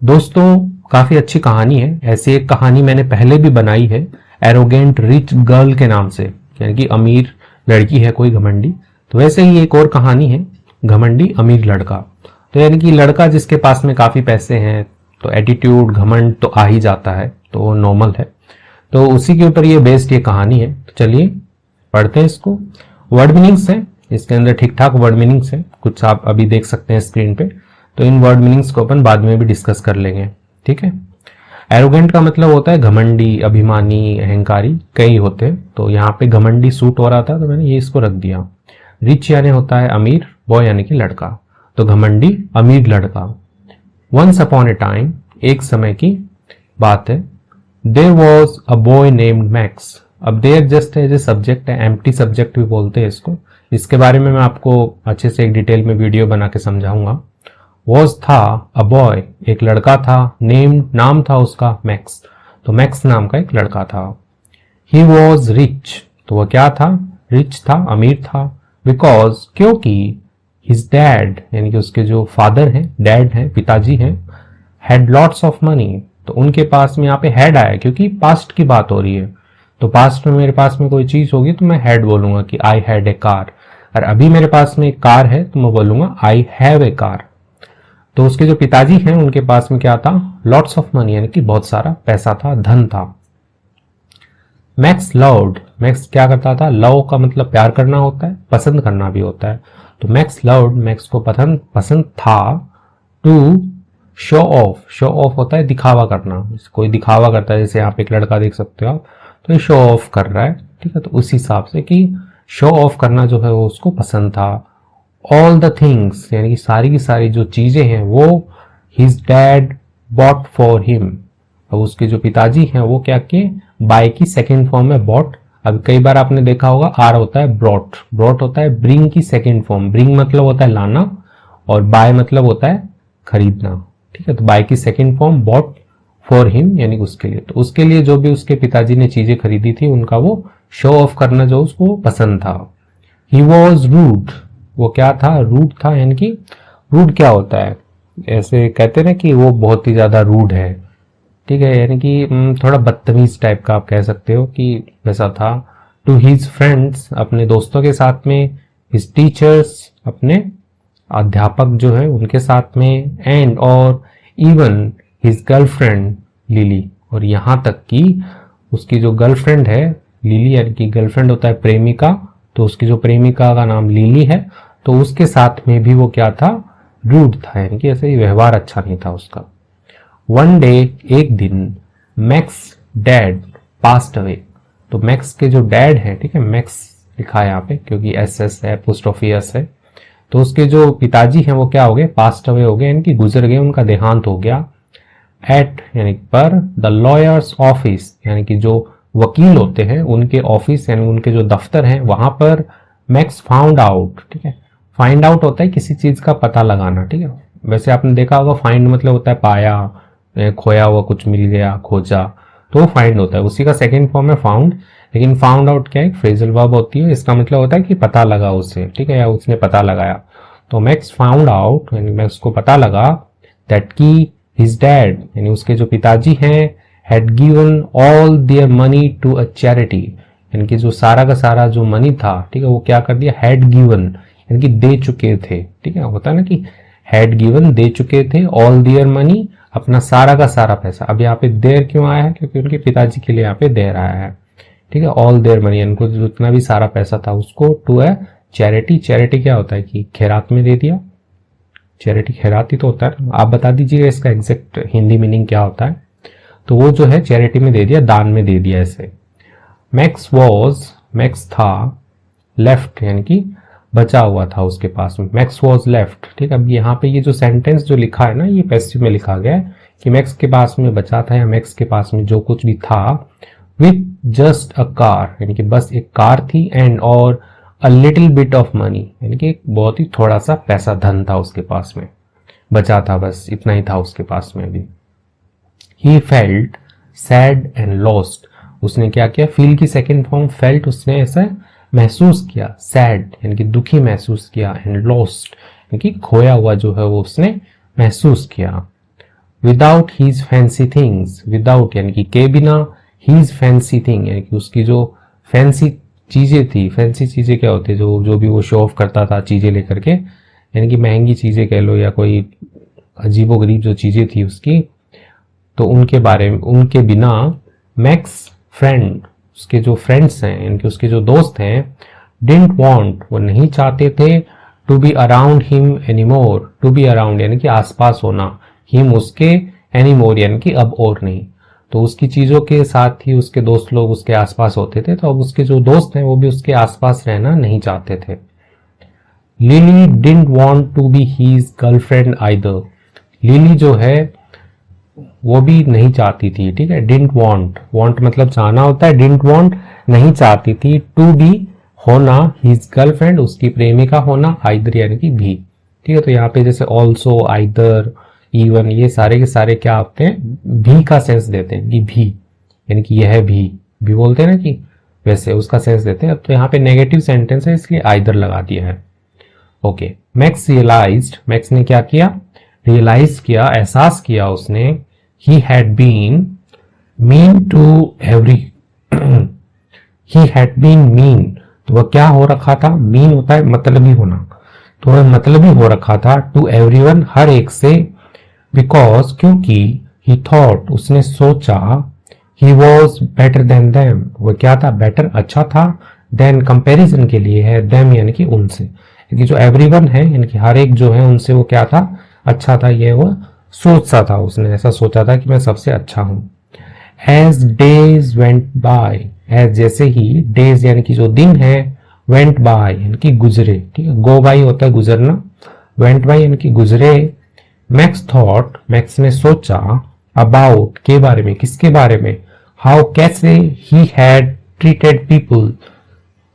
दोस्तों, काफी अच्छी कहानी है। ऐसी एक कहानी मैंने पहले भी बनाई है, एरोगेंट रिच गर्ल के नाम से, यानी कि अमीर लड़की है कोई घमंडी। तो वैसे ही एक और कहानी है, घमंडी अमीर लड़का। तो यानी कि लड़का जिसके पास में काफी पैसे हैं, तो एटीट्यूड घमंड तो आ ही जाता है, तो वो नॉर्मल है। तो उसी के ऊपर ये बेस्ड ये कहानी है। तो चलिए पढ़ते हैं इसको। वर्ड मीनिंग्स है इसके अंदर, ठीक ठाक वर्ड मीनिंग्स है, कुछ आप अभी देख सकते हैं स्क्रीन पे। तो इन वर्ड मीनिंग्स को अपन बाद में भी डिस्कस कर लेंगे, ठीक है। एरोगेंट का मतलब होता है घमंडी, अभिमानी, अहंकारी, कई होते हैं। तो यहाँ पे घमंडी सूट हो रहा था तो मैंने ये इसको रख दिया। रिच यानी होता है अमीर, बॉय यानी कि लड़का, तो घमंडी अमीर लड़का। वंस अपॉन ए टाइम, एक समय की बात है। There was a boy named Max. अब there just as a subject है, एम्प्टी सब्जेक्ट भी बोलते हैं इसको। इसके बारे में मैं आपको अच्छे से एक डिटेल में वीडियो बना के समझाऊंगा। वॉज था अ बॉय, एक लड़का था, नेम्ड नाम था उसका मैक्स, तो मैक्स नाम का एक लड़का था। ही वॉज रिच, तो वह क्या था, रिच था, अमीर था। बिकॉज, क्योंकि हिज डैड यानी कि उसके जो फादर हैं, डैड हैं, पिताजी हैं, हैड लॉट्स ऑफ मनी, तो उनके पास में यहाँ पे हैड आया क्योंकि पास्ट की बात हो रही है। तो पास्ट में मेरे पास में कोई चीज होगी तो मैं हैड बोलूंगा कि आई हैड ए कार, और अभी मेरे पास में एक कार है तो मैं बोलूंगा आई हैव ए कार। तो उसके जो पिताजी हैं उनके पास में क्या था, लॉट्स ऑफ मनी, यानी कि बहुत सारा पैसा था, धन था। मैक्स लव्ड, मैक्स क्या करता था, लव का मतलब प्यार करना होता है, पसंद करना भी होता है। तो मैक्स लव्ड, मैक्स को पसंद था, to show off, show off होता है दिखावा करना, कोई दिखावा करता है, जैसे यहाँ पे एक लड़का देख सकते हो आप, तो ये शो ऑफ कर रहा है, ठीक है। तो उस हिसाब से कि शो ऑफ करना जो है वो उसको पसंद था। ऑल द थिंग्स, यानी कि सारी की सारी जो चीजें हैं वो his dad bought for him. अब उसके जो पिताजी हैं वो क्या किए, बाय की सेकेंड फॉर्म में बॉट। अब कई बार आपने देखा होगा आर होता है ब्रॉट, ब्रॉट होता है ब्रिंग की सेकेंड फॉर्म, ब्रिंग मतलब होता है लाना, और बाय मतलब होता है खरीदना, ठीक है। तो बाय की second form bought for him, यानी उसके लिए। तो उसके लिए जो भी उसके पिताजी ने चीजें खरीदी थी उनका वो शो ऑफ करना जो उसको पसंद था। ही वॉज रूड, वो क्या था, रूड था, यानी कि रूड क्या होता है, ऐसे कहते ना कि वो बहुत ही ज्यादा रूड है, ठीक है, यानी कि थोड़ा बदतमीज टाइप का आप कह सकते हो कि वैसा था। टू हिज फ्रेंड्स, अपने दोस्तों के साथ में, हिज टीचर्स, अपने अध्यापक जो है उनके साथ में, एंड और इवन हिज गर्लफ्रेंड लिली, और यहाँ तक कि उसकी जो गर्लफ्रेंड है लिली, यानी कि गर्लफ्रेंड होता है प्रेमिका, तो उसकी जो प्रेमिका का नाम लिली है, तो उसके साथ में भी वो क्या था, रूड था, यानी कि ऐसे ही व्यवहार अच्छा नहीं था उसका। वन डे, एक दिन, मैक्स डैड पास्ट अवे, तो मैक्स के जो डैड है, ठीक है, मैक्स लिखा है यहाँ पे क्योंकि एस है, पोस्ट ऑफिस है, तो उसके जो पिताजी हैं वो क्या हो गए, पास्ट अवे हो गए, यानी कि गुजर गए, उनका देहांत हो गया। एट यानी पर द लॉयर्स ऑफिस, यानी कि जो वकील होते हैं उनके ऑफिस, यानी उनके जो दफ्तर हैं वहां पर मैक्स फाउंड आउट, ठीक है। फाइंड आउट होता है किसी चीज का पता लगाना, ठीक है। वैसे आपने देखा होगा फाइंड मतलब होता है पाया, खोया हुआ कुछ मिल गया, खोजा, तो वो फाइंड होता है, उसी का सेकेंड फॉर्म है फाउंड। लेकिन फाउंड आउट क्या है, फ्रेजल वर्ब होती है, इसका मतलब होता है कि पता लगा उसे, ठीक है, या उसने पता लगाया। तो मैक्स फाउंड आउट, यानी मैक्स को पता लगा, दैट की हिज डैड, यानी उसके जो पिताजी हैं, had given all their money to a charity, यानी कि जो सारा का सारा जो मनी था, ठीक है, वो क्या कर दिया, हैड गिवन, यानी कि दे चुके थे, ठीक है, होता है ना कि हैड गिवन, दे चुके थे, ऑल देयर मनी, अपना सारा का सारा पैसा। अब यहाँ पे देर क्यों आया है, क्योंकि उनके पिताजी के लिए यहाँ पे देर आया है, ठीक है। ऑल देयर मनी, इनको जितना भी सारा पैसा था उसको टू अ चैरिटी, चैरिटी क्या होता है कि खैरात में दे दिया, चैरिटी खैरात ही तो होता है। आप बता दीजिएगा इसका एग्जैक्ट हिंदी मीनिंग क्या होता है। तो वो जो है चैरिटी में दे दिया, दान में दे दिया ऐसे। मैक्स वॉज, मैक्स था, लेफ्ट यानी कि बचा हुआ था उसके पास में, मैक्स वॉज लेफ्ट, ठीक है। अब यहाँ पे ये जो सेंटेंस जो लिखा है ना, ये पैसिव में लिखा गया है कि मैक्स के पास में बचा था, या मैक्स के पास में जो कुछ भी था, विथ जस्ट अ कार, यानी कि बस एक कार थी, एंड और a little bit of money, यानी कि बहुत ही थोड़ा सा पैसा, धन था उसके पास में, बचा था, बस इतना ही था उसके पास में भी। He felt sad and lost, उसने क्या किया, फील की सेकेंड फॉर्म फेल्ट, उसने ऐसा महसूस किया, सैड यानी कि दुखी महसूस किया, एंड लॉस्ट यानी कि खोया हुआ जो है वो उसने महसूस किया। Without his fancy things, without यानी कि के बिना, हीज फैंसी थिंग यानी कि उसकी जो फैंसी चीजें थी, फैंसी चीजें क्या होती है, जो जो भी वो शो ऑफ करता था चीजें लेकर के, यानी कि महंगी चीजें कह लो या कोई अजीबोगरीब जो चीजें थी उसकी, तो उनके बारे में, उनके बिना मैक्स फ्रेंड, उसके जो फ्रेंड्स हैं यानी कि उसके जो दोस्त हैं, डिडंट वांट वो नहीं चाहते थे, to be around him anymore, to be around यानी कि आसपास होना, हिम उसके, एनीमोर यानी कि अब और नहीं, तो उसकी चीजों के साथ ही उसके दोस्त लोग उसके आसपास होते थे, तो अब उसके जो दोस्त हैं वो भी उसके आसपास रहना नहीं चाहते थे। Lily didn't want to be his girlfriend either, Lily जो है वो भी नहीं चाहती थी, ठीक है, डिडंट वांट, वांट मतलब चाहना होता है, डिडंट वांट नहीं चाहती थी, टू बी होना, हिज गर्लफ्रेंड उसकी प्रेमिका होना, आइदर यानी कि भी, ठीक है। तो यहाँ पे जैसे ऑल्सो, आइदर, इवन ये सारे के सारे क्या होते हैं, भी का सेंस देते हैं कि भी यानी कि यह भी बोलते हैं ना कि वैसे उसका सेंस देते हैं। तो यहाँ पे नेगेटिव सेंटेंस है इसलिए आइदर लगा दिया है। ओके, मैक्स रियलाइज्ड, मैक्स ने क्या किया, रियलाइज किया, एहसास किया उसने, he had been mean to every, he had been mean, तो वह क्या हो रखा था, मीन होता है मतलबी होना, तो वह मतलबी हो रखा था, टू एवरीवन हर एक से, बिकॉज क्योंकि, ही थॉट उसने सोचा, he was better than them, वह क्या था, बेटर अच्छा था, देन कंपैरिजन के लिए है, देम यानी कि उनसे, क्योंकि जो एवरीवन है यानी कि हर एक जो है उनसे वो क्या था, अच्छा था, ये वो सोचता था, उसने ऐसा सोचा था कि मैं सबसे अच्छा हूं। As days went by, as जैसे ही, डेज यानी कि जो दिन है, वेंट बाय यानी कि गुजरे, ठीक है, गो बाय होता है गुजरना, वेंट बाय यानी कि गुजरे, मैक्स थॉट मैक्स ने सोचा, अबाउट के बारे में, किसके बारे में, हाउ कैसे, ही हैड ट्रीटेड पीपल,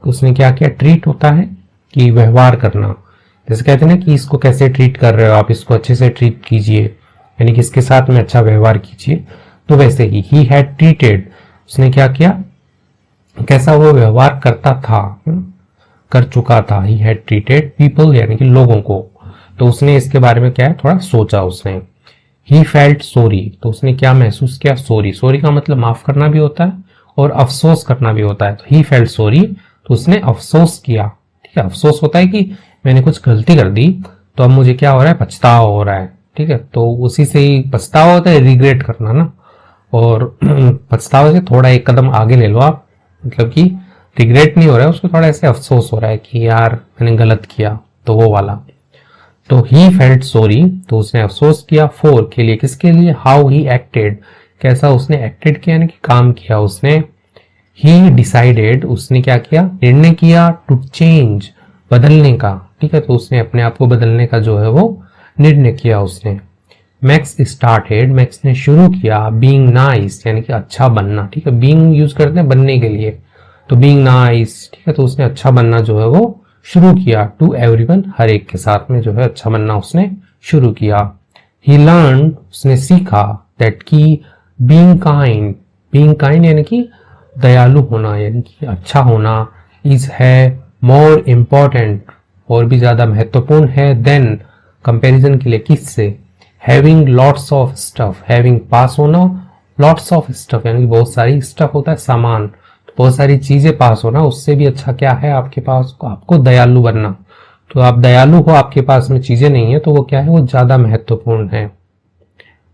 उसने क्या किया, ट्रीट होता है कि व्यवहार करना, जैसे कहते हैं ना कि इसको कैसे ट्रीट कर रहे हो आप, इसको अच्छे से ट्रीट कीजिए, यानी कि इसके साथ में अच्छा व्यवहार कीजिए, तो वैसे ही हैड ट्रीटेड, उसने क्या किया, कैसा वो व्यवहार करता था, कर चुका था, ही हैड ट्रीटेड पीपल यानी कि लोगों को, तो उसने इसके बारे में क्या है, थोड़ा सोचा उसने। ही फेल्ट सॉरी, तो उसने क्या महसूस किया, सॉरी, सॉरी का मतलब माफ करना भी होता है और अफसोस करना भी होता है, तो ही फेल्ट सॉरी, तो उसने अफसोस किया, ठीक है, अफसोस होता है कि मैंने कुछ गलती कर दी, तो अब मुझे क्या हो रहा है, पछतावा हो रहा है, ठीक है, तो उसी से ही पछतावा होता है, रिग्रेट करना ना, और पछतावा से थोड़ा एक कदम आगे ले लो आप, मतलब कि रिग्रेट नहीं हो रहा है उसको, थोड़ा ऐसे अफसोस हो रहा है कि यार मैंने गलत किया, तो वो वाला। तो ही फेल्ट सॉरी, तो उसने अफसोस किया, फॉर के लिए, किसके लिए, हाउ ही एक्टेड, कैसा उसने एक्टेड किया यानी कि काम किया उसने। ही डिसाइडेड, उसने क्या किया, निर्णय किया, टू चेंज बदलने का, ठीक है, तो उसने अपने आप को बदलने का जो है वो निर्णय किया उसने। मैक्स स्टार्टेड, मैक्स ने शुरू किया, बीइंग नाइस यानी कि अच्छा बनना, ठीक है, बीइंग यूज करते हैं बनने के लिए, तो बीइंग नाइस, ठीक है, तो उसने अच्छा बनना जो है वो शुरू किया, टू एवरीवन हर एक के साथ में जो है अच्छा बनना उसने शुरू किया। ही लर्न, उसने सीखा, दैट की बीइंग काइंड, बीइंग काइंड यानी कि दयालु होना यानी कि अच्छा होना, इज है मोर इम्पॉर्टेंट, और भी ज्यादा महत्वपूर्ण है, देन कंपैरिजन के लिए किससे, having lots of stuff, having पास होना, लॉट्स ऑफ स्टफ यानी कि बहुत सारी, स्टफ होता है सामान, तो बहुत सारी चीजें पास होना, उससे भी अच्छा क्या है आपके पास, आपको दयालु बनना, तो आप दयालु हो, आपके पास में चीजें नहीं है, तो वो क्या है, वो ज्यादा महत्वपूर्ण है।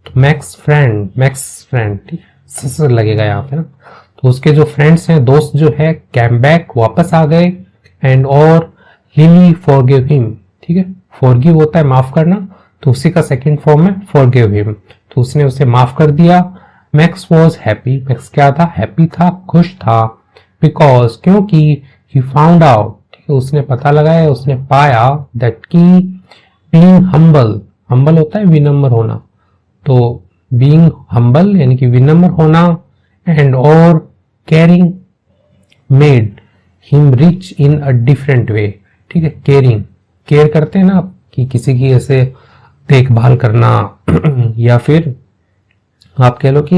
तो मैक्स फ्रेंड ठीक है, लगेगा यहाँ पे ना, तो उसके जो फ्रेंड्स हैं, दोस्त जो है, कैम बैक वापस आ गए, एंड और लिली फॉरगिव हिम, ठीक है, फॉरगिव होता है माफ करना, तो उसी का सेकंड फॉर्म है फॉरगिव हिम, तो उसने उसे माफ कर दिया। मैक्स वॉज हैप्पी, मैक्स क्या था, हैप्पी था, खुश था, बिकॉज क्योंकि, ही फाउंड आउट, ठीक है, उसने पता लगाया, उसने पाया, दैट की बीइंग हम्बल, हम्बल होता है विनम्र होना, तो बीइंग हम्बल यानी कि विनम्र होना, एंड और caring made him rich in a different way, ठीक है, केयरिंग, केयर करते हैं ना आप कि किसी की ऐसे देखभाल करना या फिर आप कह लो कि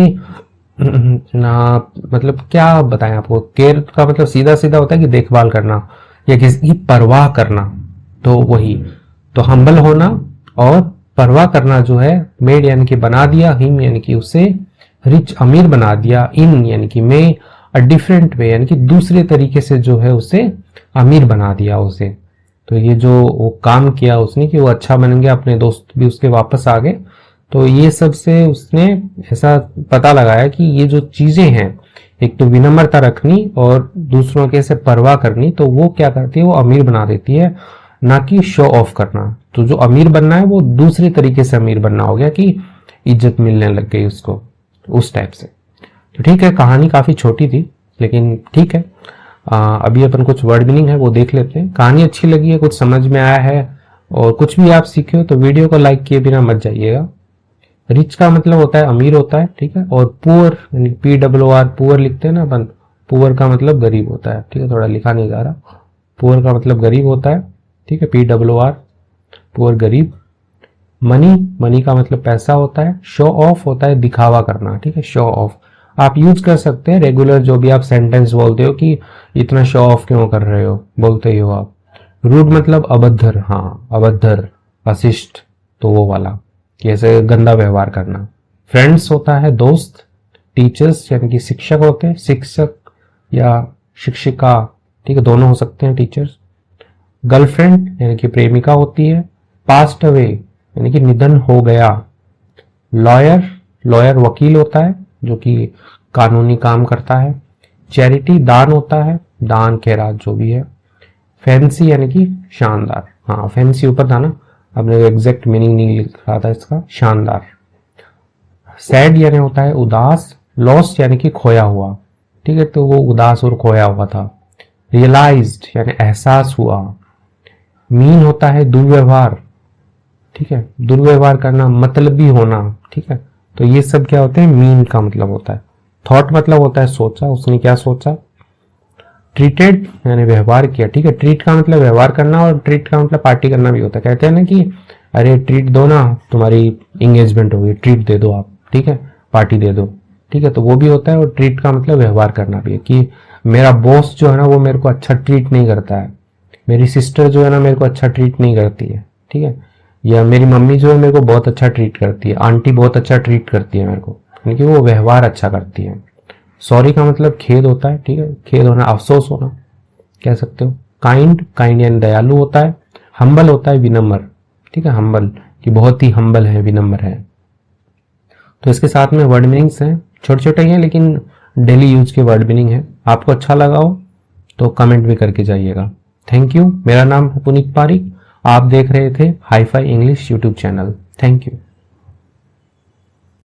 ना, मतलब क्या बताएं आपको, केयर का मतलब सीधा सीधा होता है कि देखभाल करना या किसी की परवाह करना, तो वही, तो हम्बल होना और परवाह करना जो है, मेड यानी कि बना दिया, हिम यानी कि उसे, रिच अमीर बना दिया, इन यानी कि में, अ डिफरेंट वे यानी कि दूसरे तरीके से जो है उसे अमीर बना दिया उसे। तो ये जो वो काम किया उसने कि वो अच्छा बन गया, अपने दोस्त भी उसके वापस आ गए। तो ये सब से उसने ऐसा पता लगाया कि ये जो चीजें हैं, एक तो विनम्रता रखनी और दूसरों के से परवाह करनी, तो वो क्या करती है, वो अमीर बना देती है, ना कि शो ऑफ करना। तो जो अमीर बनना है वो दूसरे तरीके से अमीर बनना हो गया कि इज्जत मिलने लग गई उसको, उस टाइप से। तो ठीक है, कहानी काफी छोटी थी लेकिन ठीक है। अभी अपन कुछ वर्ड मीनिंग है वो देख लेते हैं। कहानी अच्छी लगी है, कुछ समझ में आया है और कुछ भी आप सीखे हो तो वीडियो को लाइक किए बिना मत जाइएगा। रिच का मतलब होता है अमीर होता है, ठीक है। और पुअर यानी PWR पुअर लिखते हैं ना अपन, पुअर का मतलब गरीब होता है, ठीक है। थोड़ा लिखा नहीं जा रहा, पुअर का मतलब गरीब होता है, ठीक है। PWR पुअर गरीब। मनी, मनी का मतलब पैसा होता है। शो ऑफ होता है दिखावा करना, ठीक है, शो ऑफ। आप यूज कर सकते हैं रेगुलर जो भी आप सेंटेंस बोलते हो कि इतना शो ऑफ क्यों कर रहे हो, बोलते ही हो आप। रूड मतलब अभद्र, हाँ अभद्र, अशिष्ट, तो वो वाला कि ऐसे गंदा व्यवहार करना। फ्रेंड्स होता है दोस्त। टीचर्स यानी कि शिक्षक होते हैं, शिक्षक या शिक्षिका, ठीक है, दोनों हो सकते हैं टीचर्स। गर्लफ्रेंड यानी कि प्रेमिका होती है। पास्ट अवे यानी कि निधन हो गया। लॉयर, लॉयर वकील होता है जो कि कानूनी काम करता है। चैरिटी दान होता है, दान खैरात जो भी है। फैंसी यानी कि शानदार, हाँ फैंसी ऊपर था ना, आपने एग्जैक्ट मीनिंग नहीं लिख रहा था इसका, शानदार। सैड यानी होता है उदास। लॉस्ट यानी कि खोया हुआ, ठीक है, तो वो उदास और खोया हुआ था। रियलाइज्ड यानी एहसास हुआ। मीन होता है दुर्व्यवहार, ठीक है, दुर्व्यवहार करना, मतलबी होना, ठीक है। तो ये सब क्या होते हैं, मीन का मतलब होता है। थॉट मतलब होता है सोचा, उसने क्या सोचा। ट्रीटेड यानी व्यवहार किया, ठीक है। ट्रीट का मतलब व्यवहार करना और ट्रीट का मतलब पार्टी करना भी होता है। कहते हैं ना कि अरे ट्रीट दो ना, तुम्हारी इंगेजमेंट हो गई, ट्रीट दे दो आप, ठीक है, पार्टी दे दो, ठीक है, तो वो भी होता है। और ट्रीट का मतलब व्यवहार करना भी है कि मेरा बॉस जो है ना वो मेरे को अच्छा ट्रीट नहीं करता है, मेरी सिस्टर जो है ना मेरे को अच्छा ट्रीट नहीं करती है, ठीक है, या मेरी मम्मी जो है मेरे को बहुत अच्छा ट्रीट करती है, आंटी बहुत अच्छा ट्रीट करती है मेरे को, यानी कि वो व्यवहार अच्छा करती है। सॉरी का मतलब खेद होता है, ठीक है, खेद होना, अफसोस होना कह सकते हो। काइंड, काइंड यानी दयालु होता है। हम्बल होता है विनम्र, ठीक है, हम्बल कि बहुत ही हम्बल है, विनम्र है। तो इसके साथ में वर्ड मीनिंग्स हैं, छोटे छोटे ही हैं लेकिन डेली यूज के वर्ड मीनिंग है। आपको अच्छा लगा हो तो कमेंट भी करके जाइएगा। Thank you. मेरा नाम है पुनीत पारिक, आप देख रहे थे hi fi English YouTube channel. Thank you.